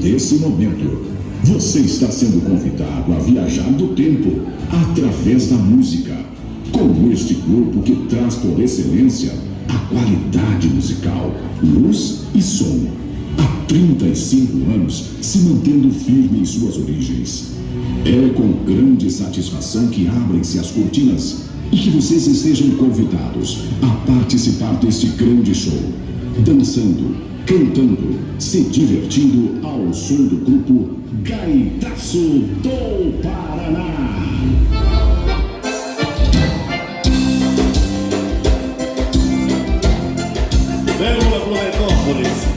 desse momento. Você está sendo convidado a viajar do tempo através da música, com este grupo que traz por excelência a qualidade musical, luz e som. Há 35 anos se mantendo firme em suas origens. É com grande satisfação que abrem-se as cortinas e que vocês estejam convidados a participar deste grande show, dançando, cantando, se divertindo ao som do grupo Gaitaço do Paraná. Vamos pro Metrópolis.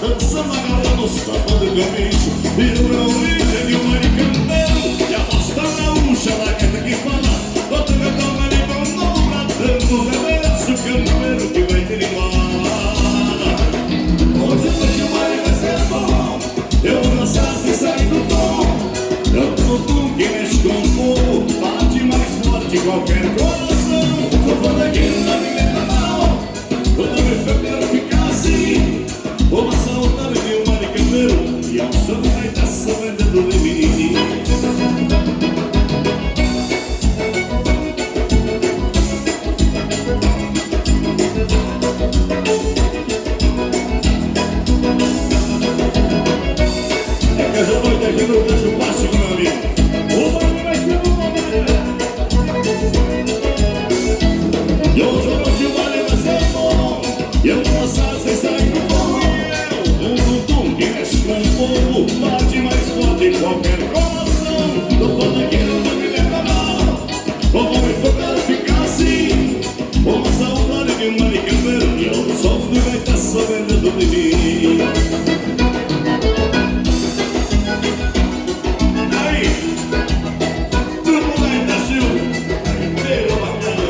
Dançando a galera dos do gabicho, virou a origem de um maricanteiro. E a bosta gaúcha, lá que tem que falar, bota meu toma de bom novo bradando, reverso campeiro que vai ter embora. Hoje a noite o baile vai ser bom, eu vou dançar sem sair do tom. Eu tô com quem mexe com o fogo, bate mais forte qualquer coração. Sou fã daquilo da minha mão, toda vez que eu quero ficar assim. Uma saudade de um maricanteiro, e ao som vai estar sabendo de mim. É que essa noite aqui não deixa o plástico, meu amigo. O baile vai ser bom, galera. E hoje a noite o baile vai ser bom, e eu vou dançar sem sair do tom. Que mexe com o fogo, bate mais forte em qualquer coração. Tô falando daquilo da minha mão, como me tocar ficar assim. Uma saudade de um maricanteiro, e eu sofro e vai estar sabendo de mim. Aí, tudo bem, tá Silvio? Pelo bacana.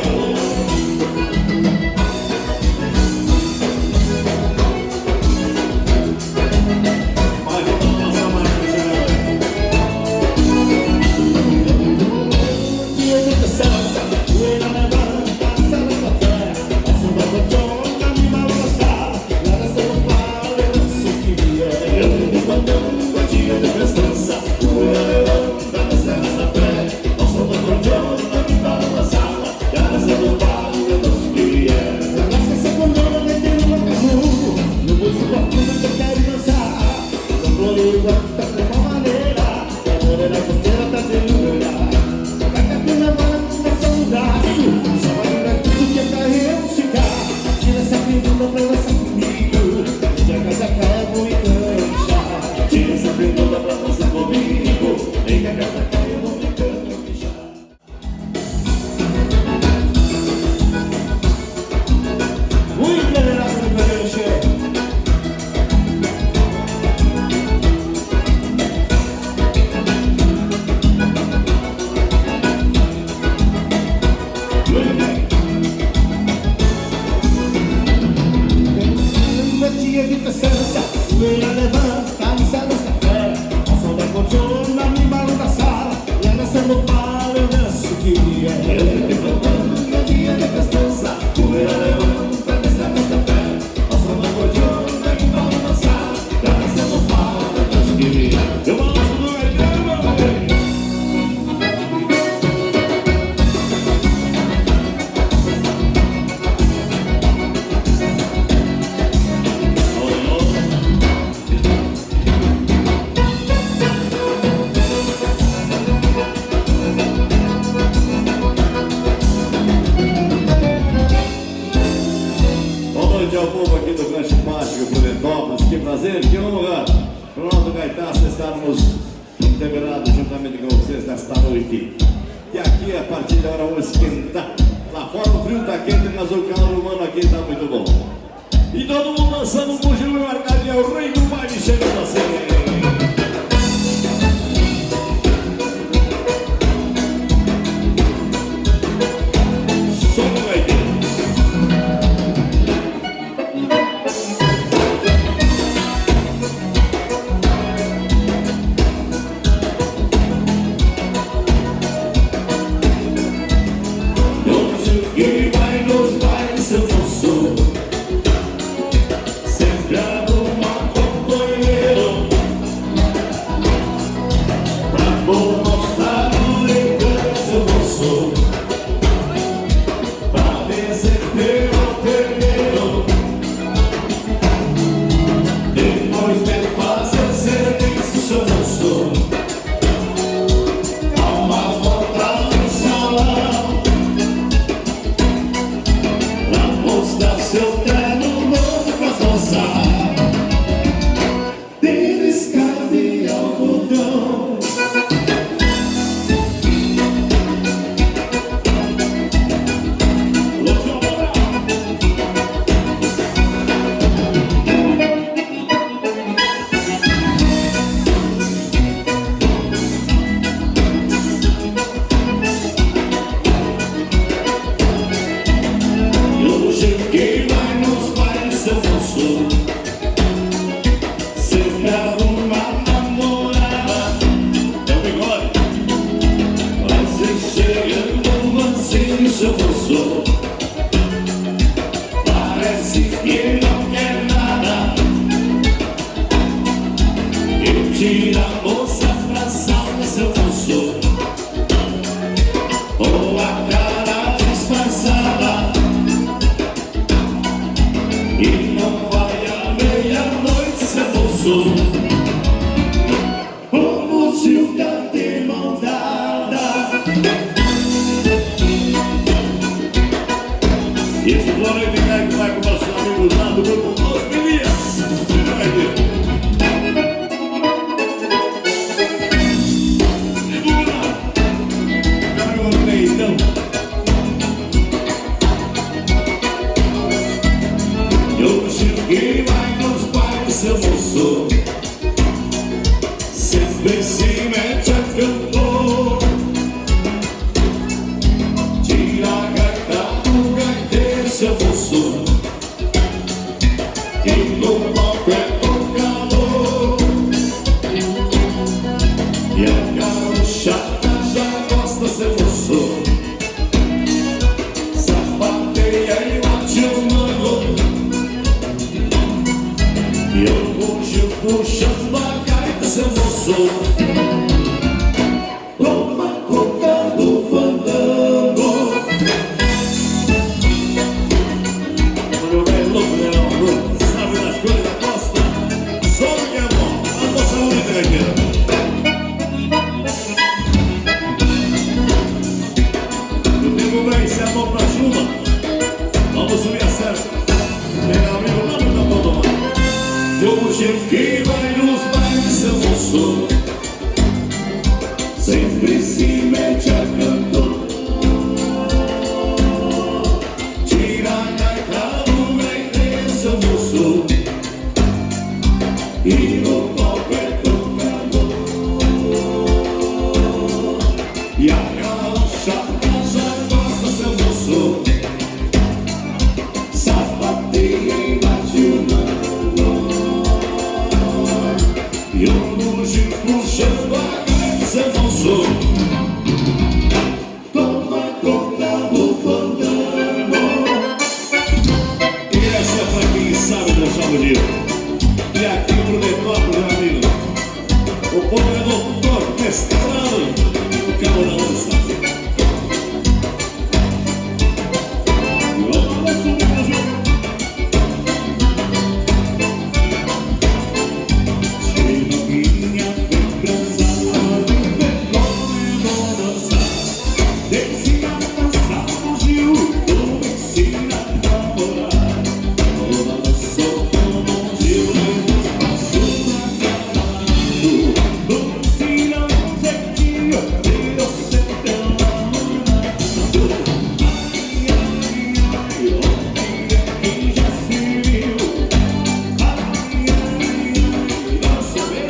Ao povo aqui do Rancho Mágico, Prudentópolis, que prazer, que honra. Pronto, Gaitaço, estarmos integrados juntamente com vocês nesta noite. E aqui, a partir da hora, vamos esquentar. Lá fora o frio está quente, mas o calor humano aqui está muito bom. E todo mundo dançando com o Júlio Arcadia, o rei do baile, chegando assim. Que vai nos bailes eu não sou, sempre a moço. Vamos juntar de mão dada. Isso, boa noite, cara, que vai com o nosso amigo lá do grupo Os Menias. Vai ver. Quem vai nos bailes, seu moço, sempre se mete a cantor. Tira a gaita do gaiteiro, seu moço, quem no palco é tocador. E a garochada já gosta, seu moço, sapateia e bate o mano. E eu vou puxando a gaita, seu moço, toma conta do fandango. Meu velho louco, Leão, sabe das coisas da costa? Só o que é bom, a moça bonita gaiteira. O tempo vem, se a mão pra chuva, vamos subir a serra. Meu amigo, lá no campo do mar. Hoje quem vai nos bailes, seu moço, sempre se mete a cantor. Tira a gaita do gaiteiro, seu moço, e no palco é tocador. E a galochada já gosta, seu moço, sapateia e bate o mano. E eu bujo puxando a gaita, seu moço, toma conta do fandango. E essa é pra quem sabe dançar o dia. E aqui pro Detório, meu amigo, o povo é doutor, mestrado, o cabo da lança. Vamos subir pra jogo. Minha lembrança, eu vou dançar. Ensina a dançar no Gil, tu ensina a namorar. Toda dança como um Gil, leva espaço na cara. Tu ensina um jeitinho de você ter um namorado. Ai, ai, ai, onde é que já se viu? Ai, ai, ai, dança bem.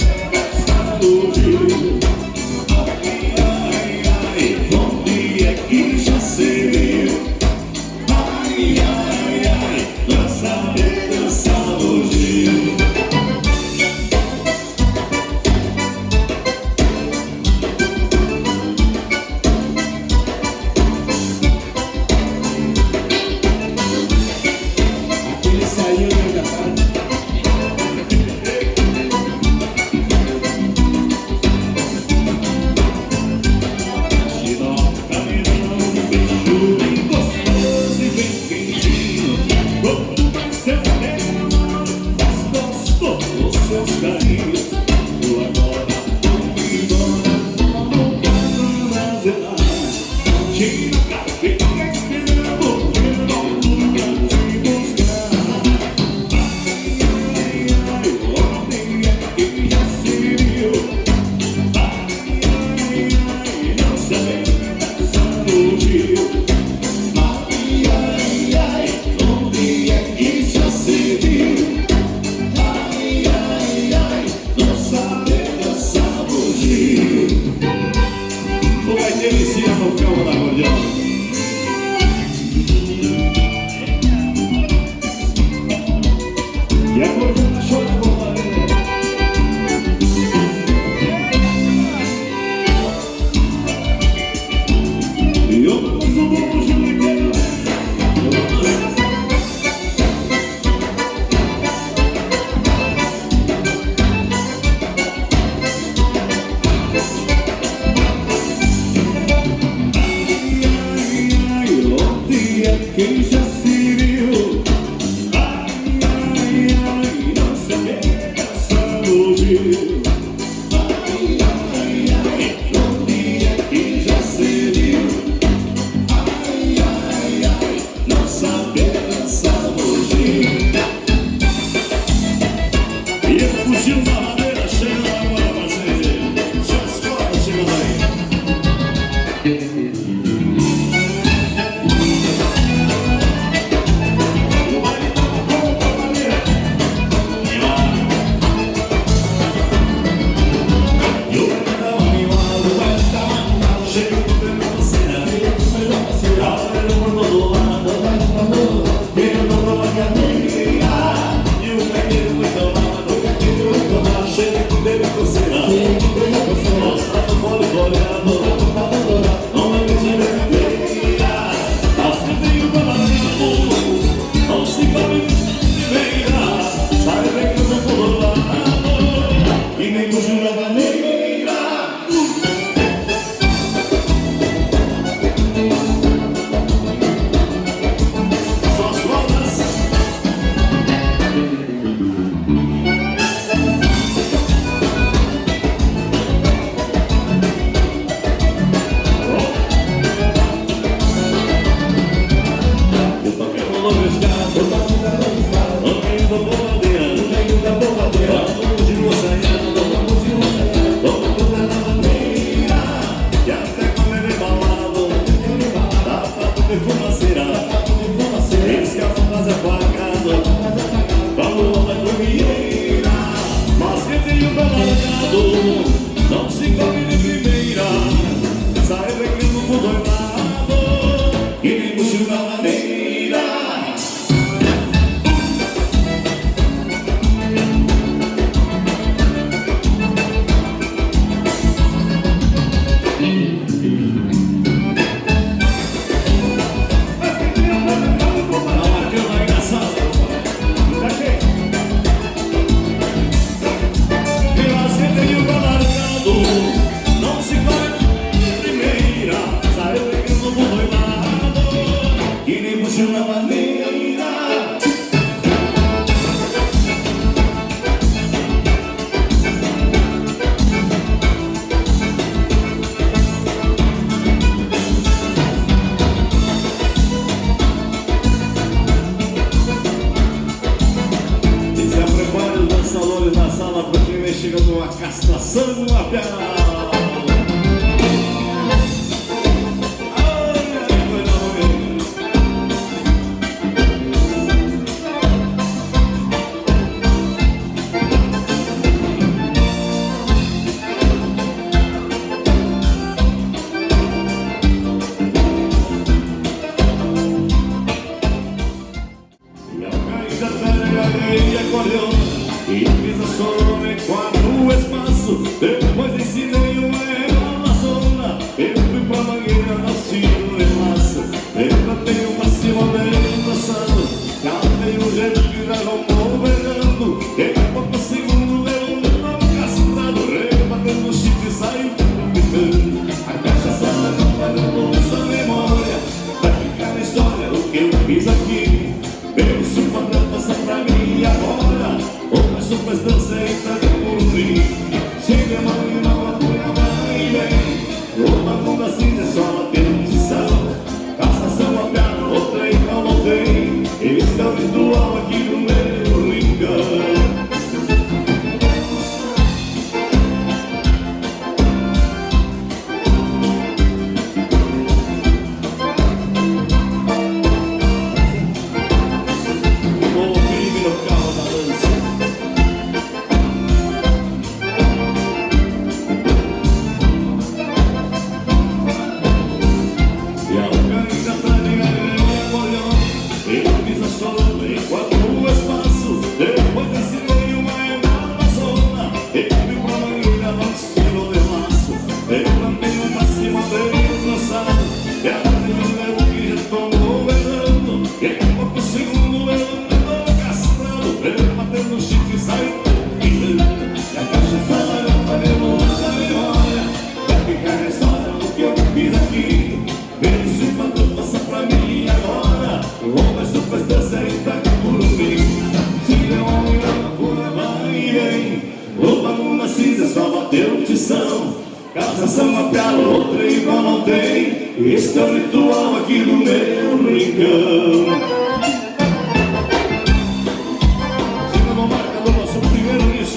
Ai, ai, ai, onde é que já se viu? Ai, ai, ai, dança bem, dança no Gil. Aquele saiu da casa. Onde é que já se viu? Ai, ai, ai, E eu fugindo da madeira cheia da água pra ser. Só as cordas chegam aí. Não se come de primeira, sai pegando por dois lados, e nem bucho na maneira. Na sala, porque vem chegando uma castração no lapela. E fiz a chorona com o espaço. Depois ensinei uma Amazona. Eu fui pra mangueira, nós tiro de laço. Levantei uma cima bem dançando. Cantei um jeito que já não vou verando. Daqui a pouco segundo eu não castrado. Rebatendo o chifre e saiu gritando. A cachaça não vai louça memória. Vai ficar na história o que eu fiz aqui. Meu supadão passa pra mim agora. Mas dança e tá de murri. Chega a mão e não apoia vai bem. Uma bunda cinza só na tentação. Cassação a piada, outra e não tem. Eles estão ritual aqui no meu rincão. O crime no carro da dança. Cassação a piada, outra igual não tem. Este é o ritual aqui no meu rincão. Siga no marcador, nosso primeiro disco.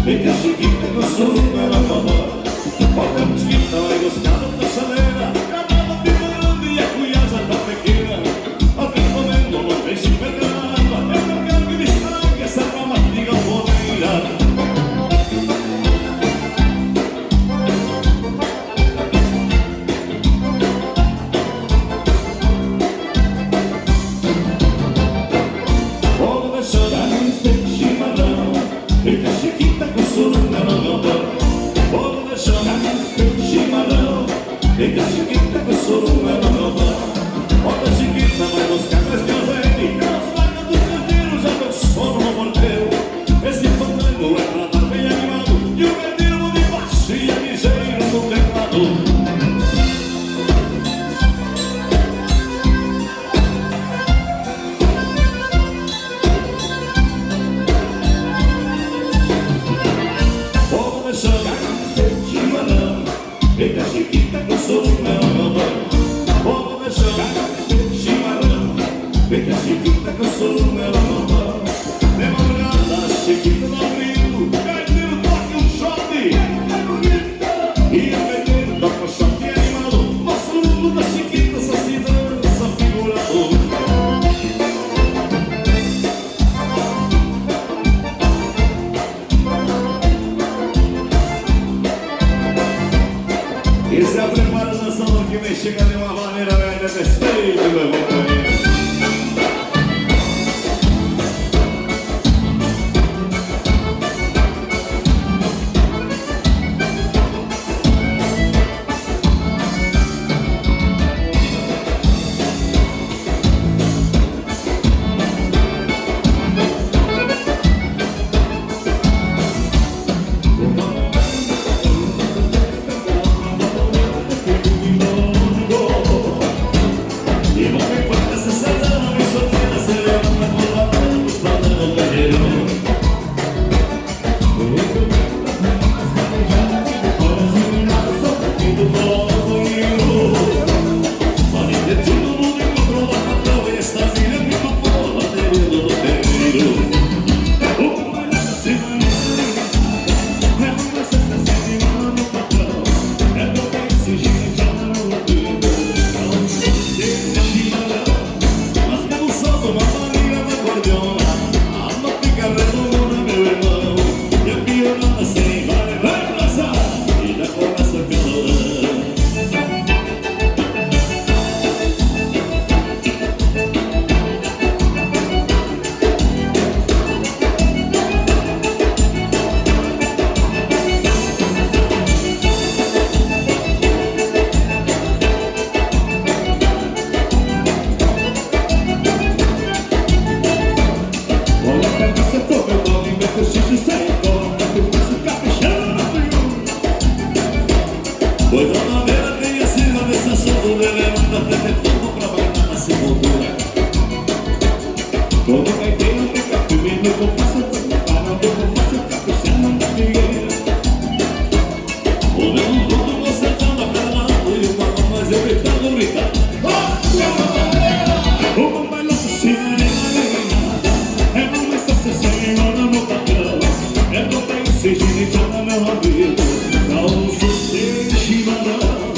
vem cá chiquita que eu sou o meu amor. Bota a chiquita, vai gostar da chaleira. Gravada fica grande e a cuia já tá pequena. Alguém comendo, não deixe pegar. Eu não quero que me estrague essa rama de galponeira. Fica chiquita com surunga no motor. Bolo de chão, chimarrão. Fica chiquita com surunga no motor. Bota chiquita, vai buscar mais que eu venho. As vacas dos canteiros já deu sono no morteiro. Esse fandango é pra dar bem animado. E o verdeiro de baixo e a ligeiro no teclado. Fica chiquita que eu sou o meu amor. Vou deixar chimarrão. Fica chiquita que eu sou o meu amor. De madrugada, chiquita no grito. Gaiteiro toca um choque. E o gaiteiro toca um choque animado. Nosso mundo da chiquita só se dança figurado. E se a preparação que me chega de uma maneira velha, respeito, meu companheiro. Pois a novela tem acima desse assunto. Levanta até fogo pra bailar na sepultura. Todo gaiteiro fica firme no compasso, parando o compasso, caprichando na figueira. O meu mundo você tava calado e uma mão mais eu gritando, gritando. Uma bailão por cima de maneira. É uma estação sem hora no papel. É do bem se girando no meu ouvido. Não sei chimarrão,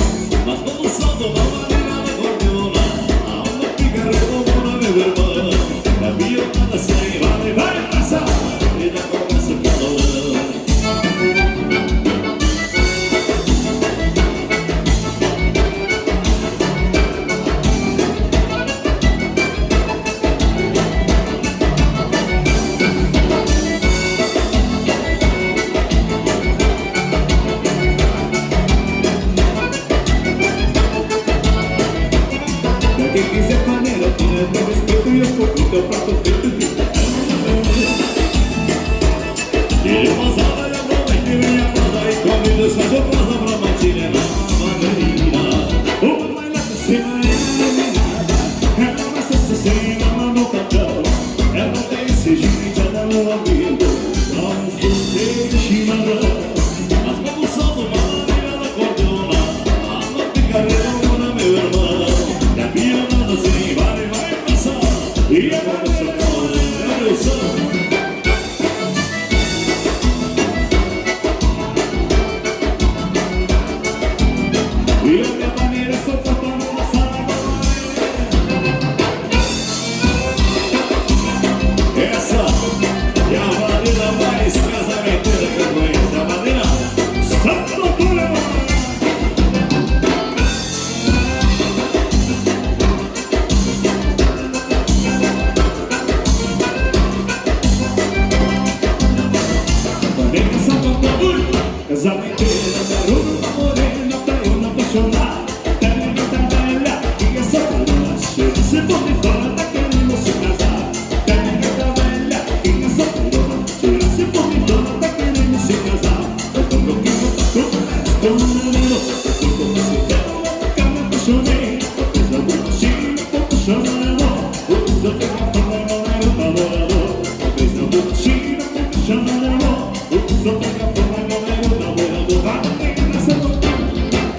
mas vamos só tomar uma virada gordiona. A alma fica retomando meu irmão. A viola sem vale, vai passar. E da conversa calorão. Casamentera, garota morena, praiona apaixonada, terninha velha, que é só carona, cheira, se for de fora, tá querendo se casar. Terninha velha, que é só carona, cheira, se for de fora, tá querendo se casar. Eu tô louquinho, tá tudo, estou no menino, eu tô com você, eu me apaixonei, depois da borrachinha, tô puxando o amor, o que só tem que falar não era o namorador. Depois da borrachinha, tô puxando o amor, o que só tem que falar não era o namorador.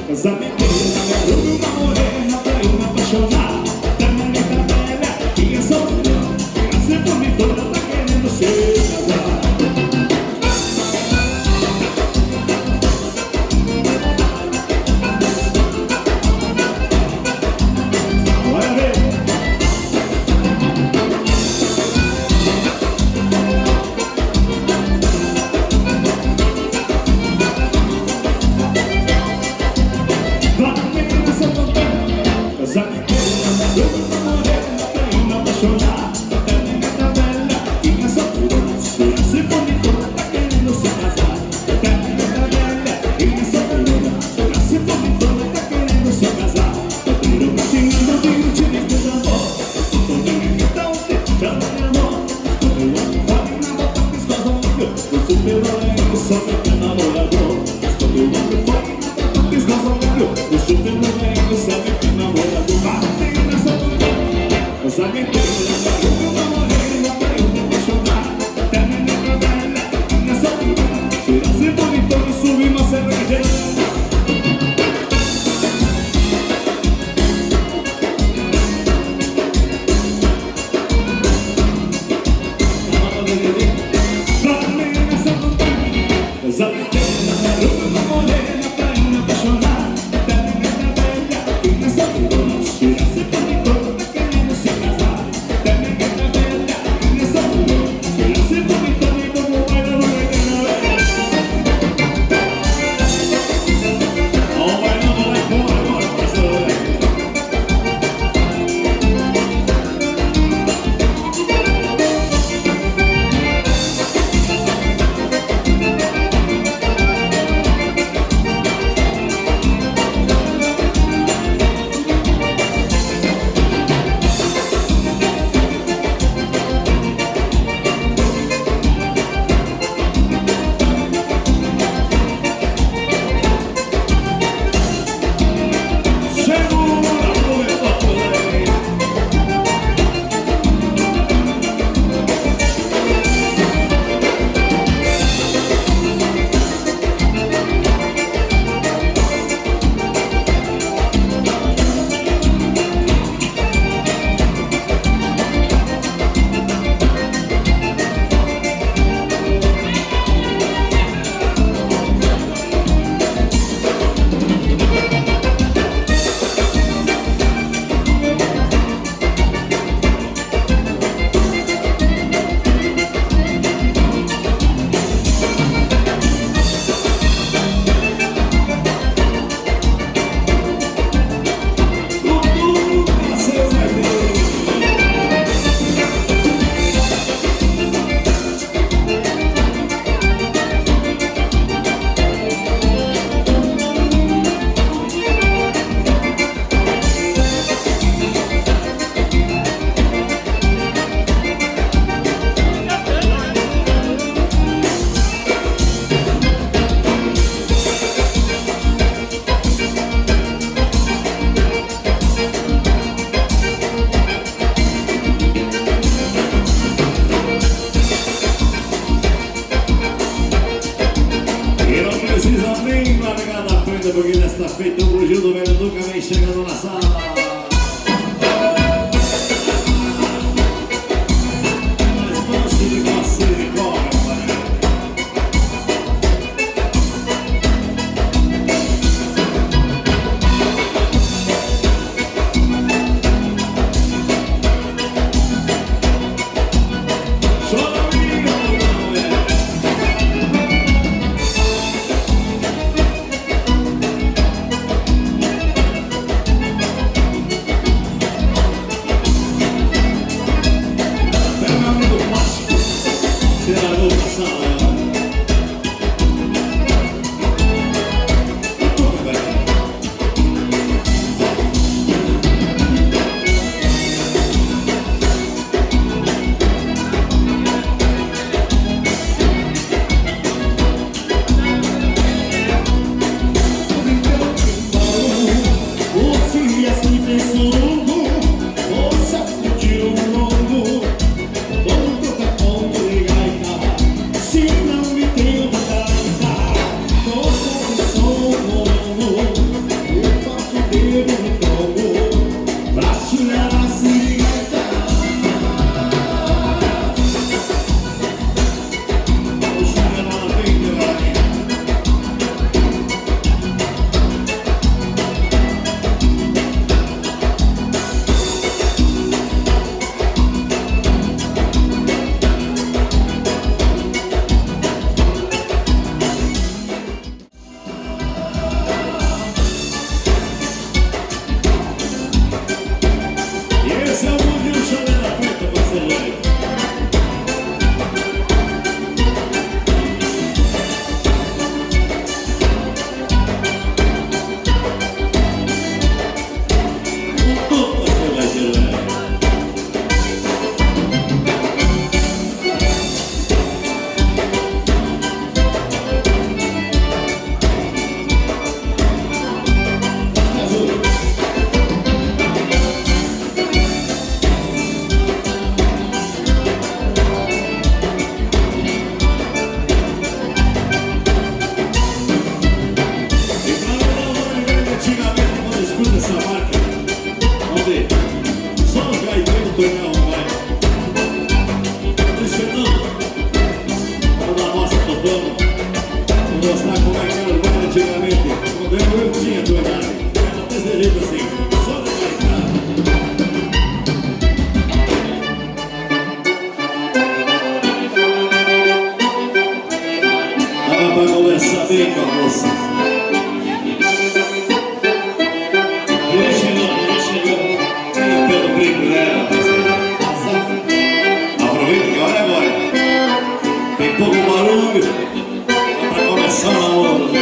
Casamenteira, garota morena, praiona apaixonada, terninha velha, que é só carona, cheira, se for de fora, tá querendo se casar. Bora ver! Casamentera, garota morena, praiona apaixonada, terninha velha, que é só carona, cheira, se for de fora, tá querendo se casar. Terninha velha, que é só carona, cheira, se for de fora, tá querendo se casar. Eu tenho um gatinho, não tenho time de amor, eu tô bem, então te chamo de amor. Estou eu ando, vale na boca, pisca os olhos, eu sou teu amigo, só que é namorador. Estou eu ando, vale na boca, pisca os olhos, eu sou teu amigo, só que é namorador. Casamentera, garota morena, praiona apaixonada, terninha velha, que é só carona, cheira, se for de fora, subir uma cerveja. Casamentera, garota morena, praiona apaixonada, terninha velha, que é só carona, cheira, se for de fora, tá querendo se casar. Terninha velha, que é só carona, cheira, se for de fora, então não vai dar uma ideia. Ó, vai lá fora agora, pastor. Segura, poeta, poeta. E não precisa nem largar da frente, porque nesta feita o bugio do velho Duca vem chegando na sala. mostrar como é que era o baile antigamente. Quando eu tinha tua idade. Era desse jeito assim. Só de bailar. Dava pra conversar bem com a moça. Ele chegou. Venha pelo brinco dela. Aproveita que olha agora. Tem pouco barulho. Começar na onda.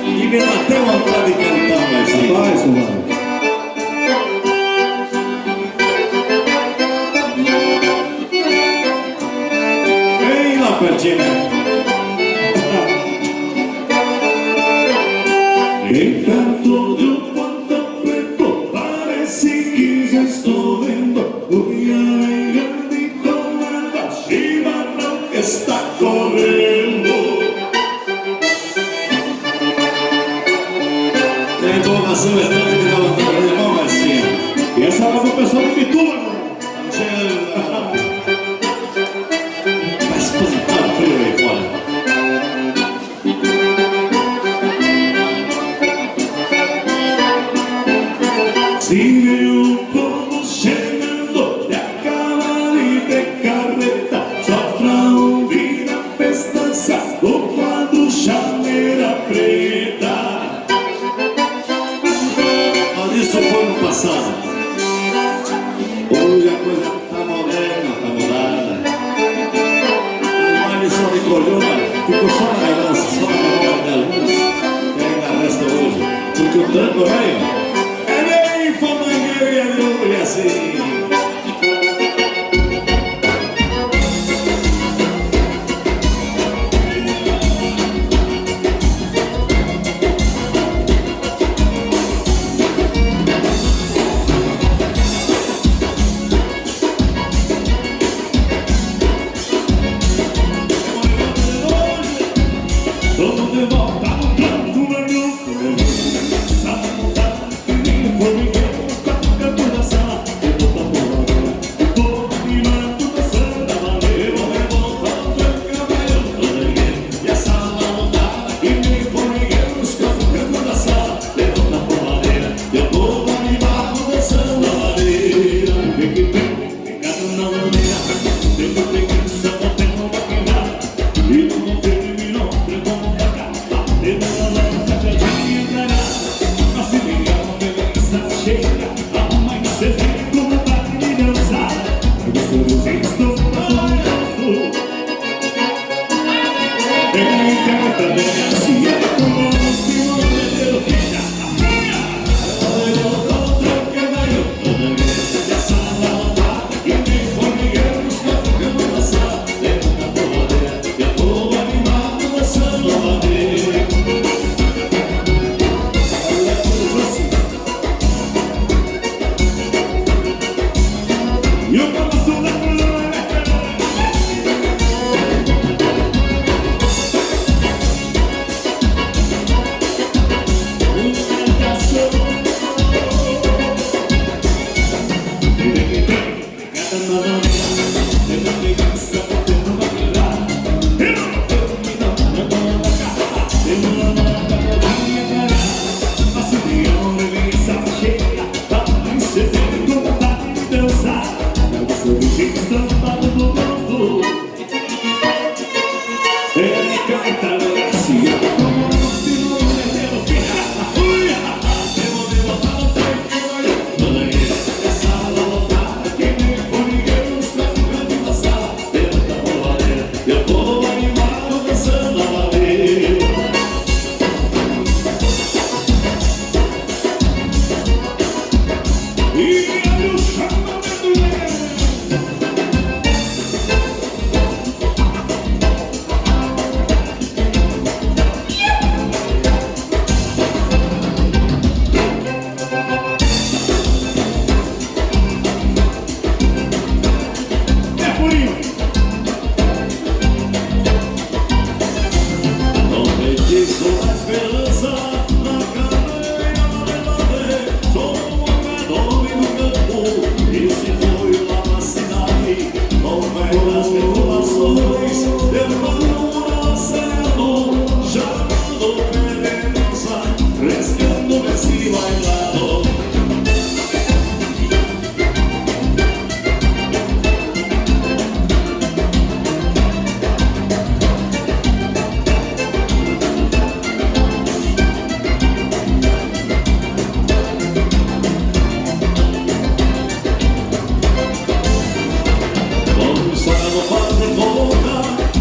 E me bateu vontade de cantar, mas sim. Rapaz, mano. Vem lá pertinho. E perto de um portão preto, parece que já estou vendo o grande comando chimarrão que está correndo. Tem empolgação, é tanto que dá vontade de levar mais sim. E essa hora do pessoal do Pituba, mano. Estamos chegando. Vai espantar o frio aí fora. Se vê o povo chegando e acaba de carreta, só pra ouvir a festança o quadro chameira preta. Mas isso foi no passado. Hoje a coisa tá moderna, tá mudada. Os bailes só de colhona, ficou só na lembrança, só na memória da luz, que ainda resta hoje. Porque o tanto velho é bem fomangueiro e é duro assim. Todo de volta no canto, velho. Saudade que nem formigueiro, os quatro cantos da sala. Eu tô tão boa, eu tô animando, dançando a maneira. Vou levantar o tranca, velho, todo ninguém. E a sala lotada que nem formigueiro, os quatro cantos da sala. Levanta a madeira, eu tô animado, dançando a maneira. Vem que vem, pegado na maneira. Tem que preguiça, não tem uma quebrada. E não tem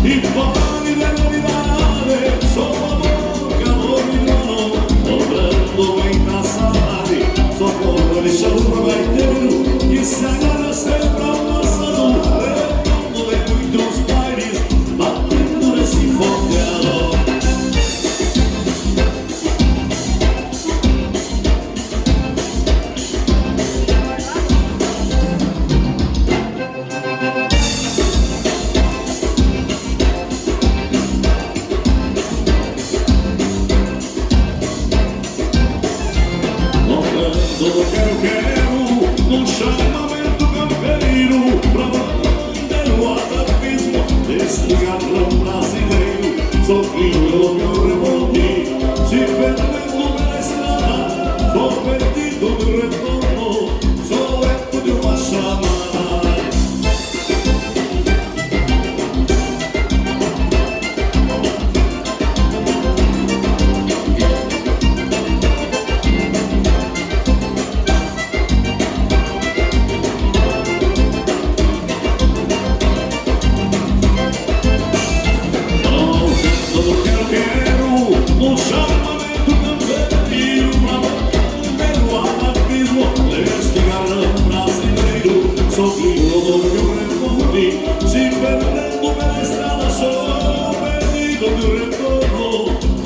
e portami le novidade, sou amor, calor e mano, dobrando em traçade, sou povo de chão gaiteiro, que se agarra sempre ao passado, lembrando de muitos bailes, batendo nesse fonteado. Todo quero, num chamamento campeiro, pra bater o atavismo desse galão brasileiro. Sou filho do meu revolti, se perdendo pela estrada, vou perdido do retorno, sou eco de uma chamada. Um chamamento campeiro pra bater o atavismo deste galão brasileiro. Sou filho do meu retorno, se perdendo pela estrada, sou perdido do retorno,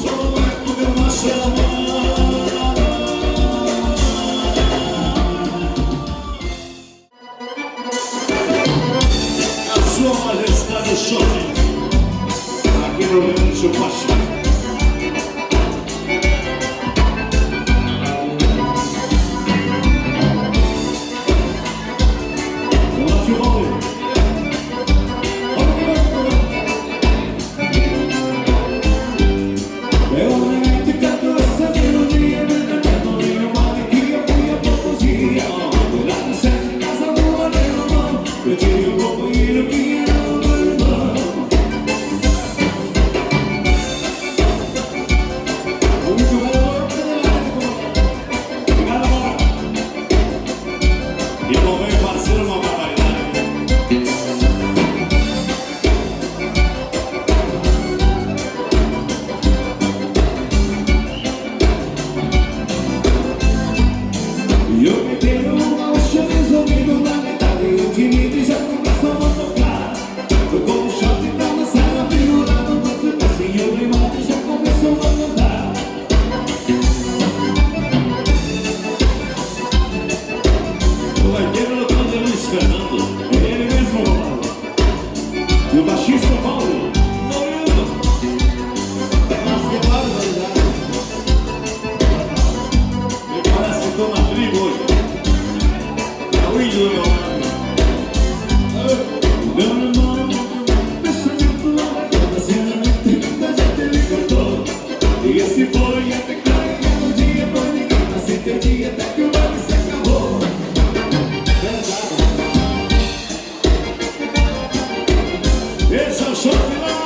sou eco de uma chamada. A sua majestade chove aqui no Rio Grande do Sul. Eu tinha um companheiro que era o meu irmão. E não vem fazer uma barbaridade. E eu me quero uma chão resolvido na metade. O Diniz já começou a tocar. Eu com o shot pra lançar a figurada. Mas o passinho limado já começou a cantar. O gaiteiro no canto é Luiz Fernando, é ele mesmo, Paulo. E o baixista Paulo Moreno. Nossa, que barbaridade. Me parece que estou na tribo hoje. É o índio do meu lado. Meu irmão, pensamento lá da casa, muita gente me cortou. E esse foi até cair no dia, pois ninguém nasce teu dia até que o baile se acabou. Verdade. Esse é o show final.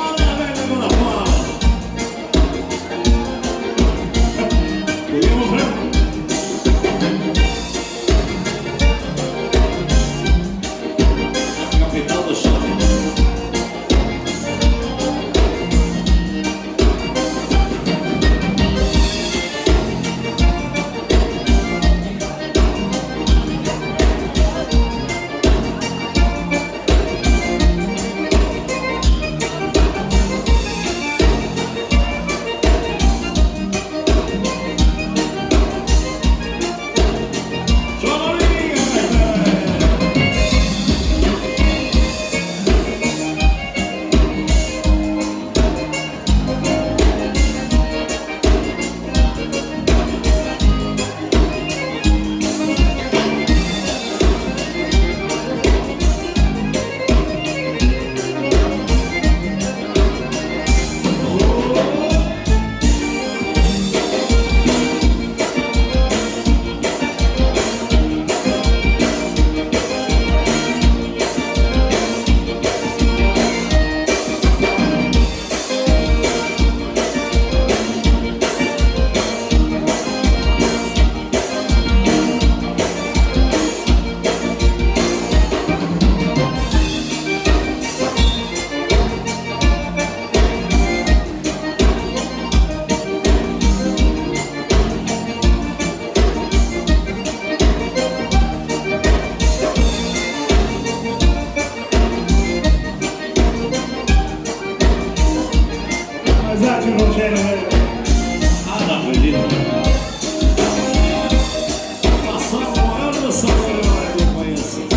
amizade Rogério. Ah, não acredito. Passando o ano do São Paulo, eu conheço.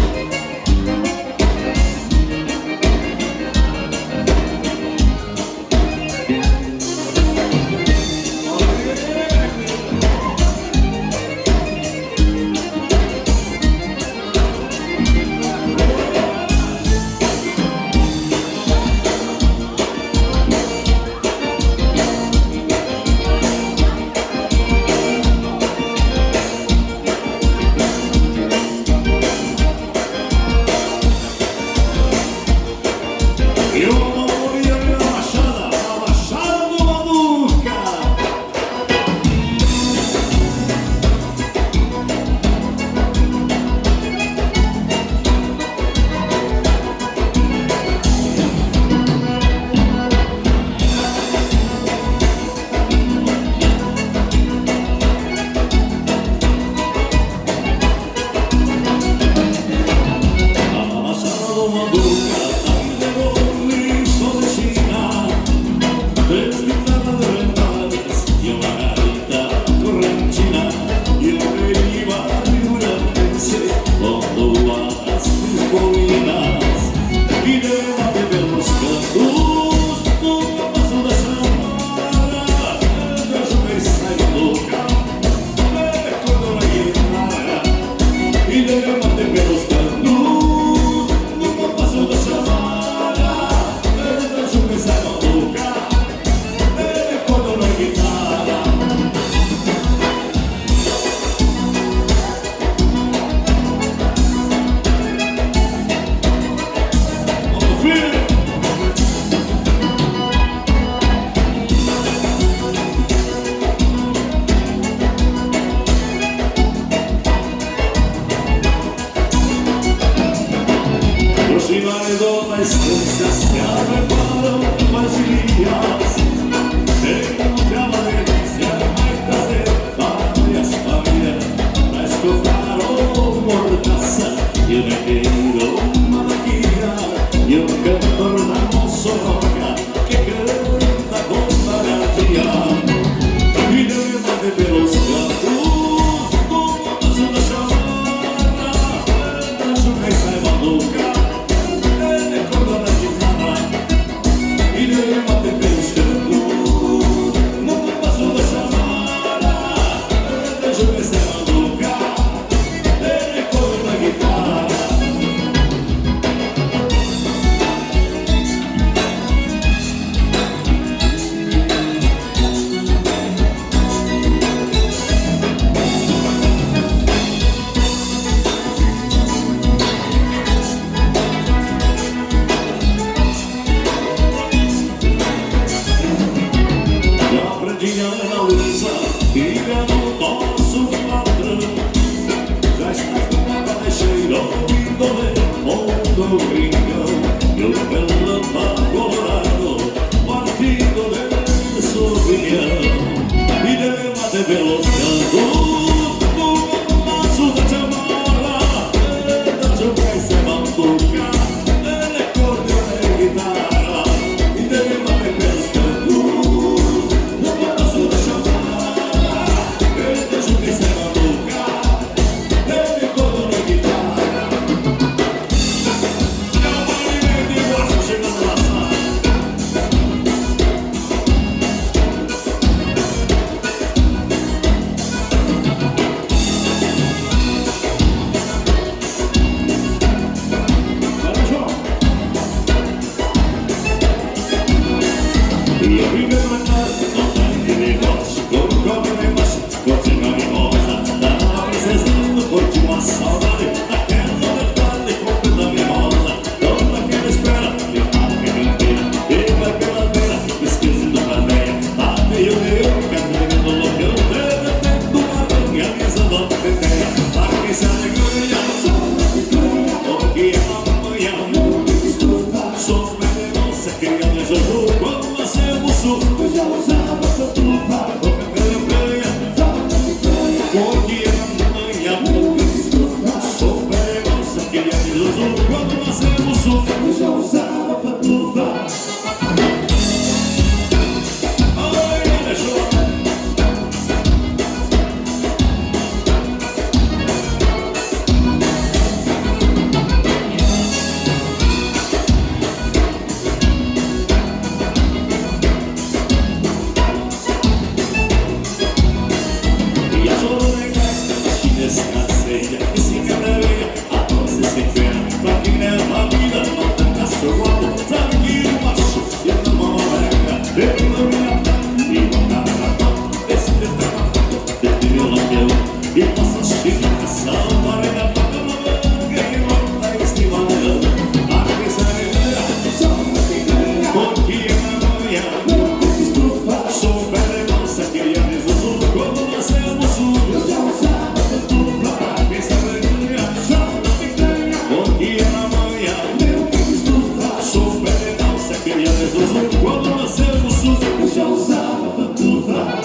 dentro da minha casa, e uma cara desse desse violão, e passa chega a salva, e da toca na manga, e volta este manhã, a cabeça negra, só uma picanha, porque na manhã, sou velho, nossa, queria desuso, quando nascemos juntos, já usava tudo pra cabeça negra, só uma picanha, porque na manhã, sou velho, nossa, queria desuso, quando nascemos juntos, já usava tudo pra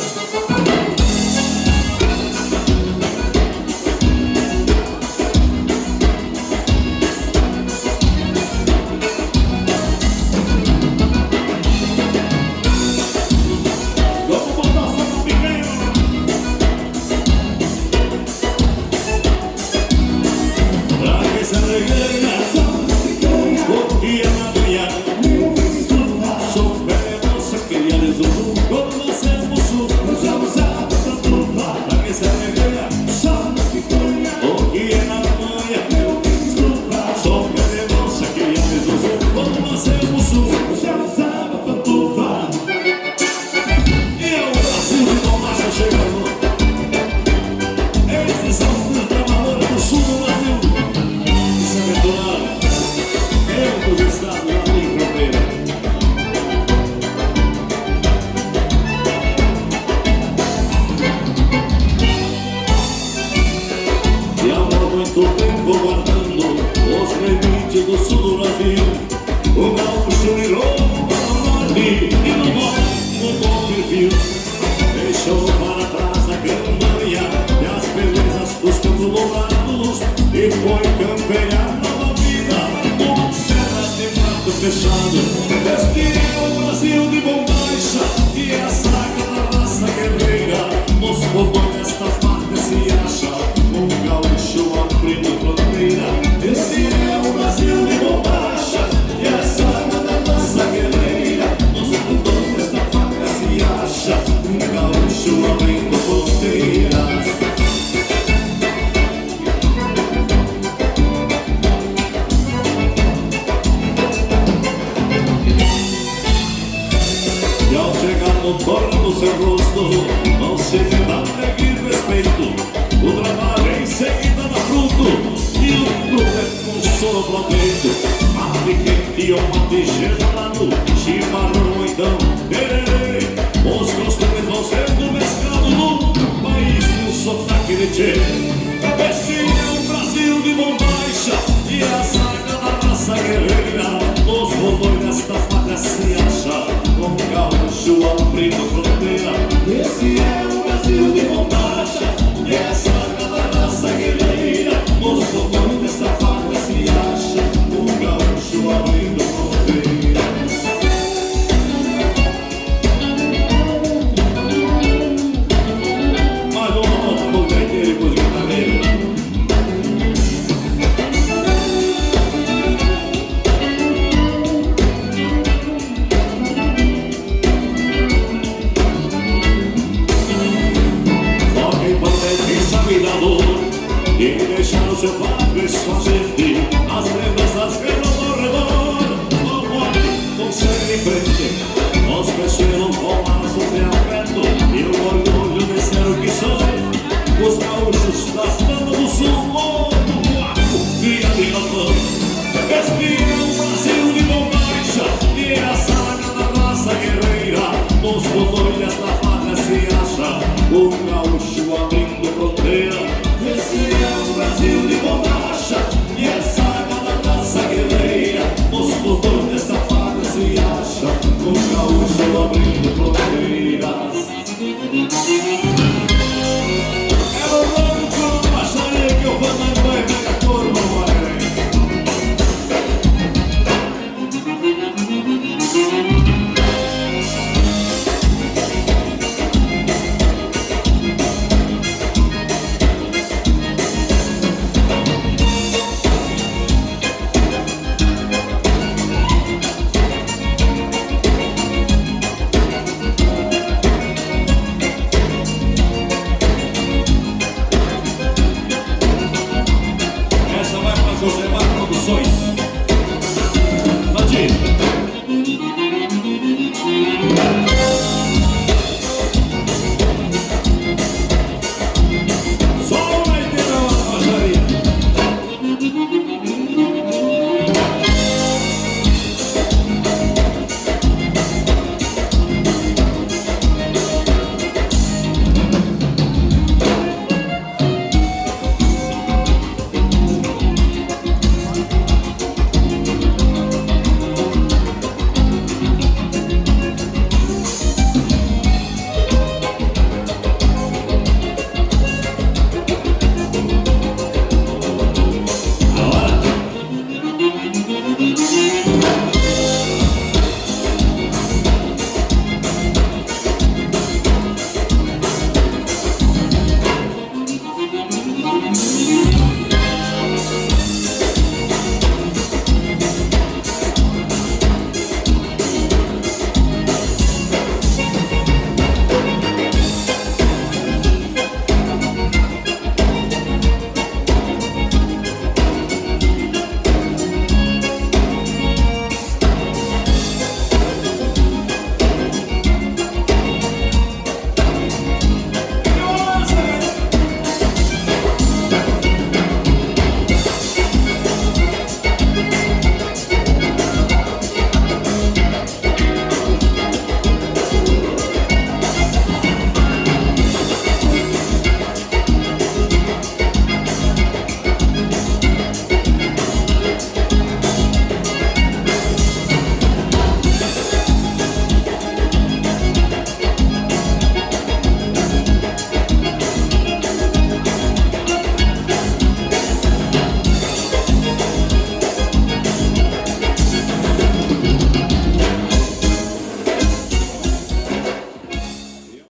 O gaúcho abrindo fronteira. Esse é o Brasil de bombacha. E essa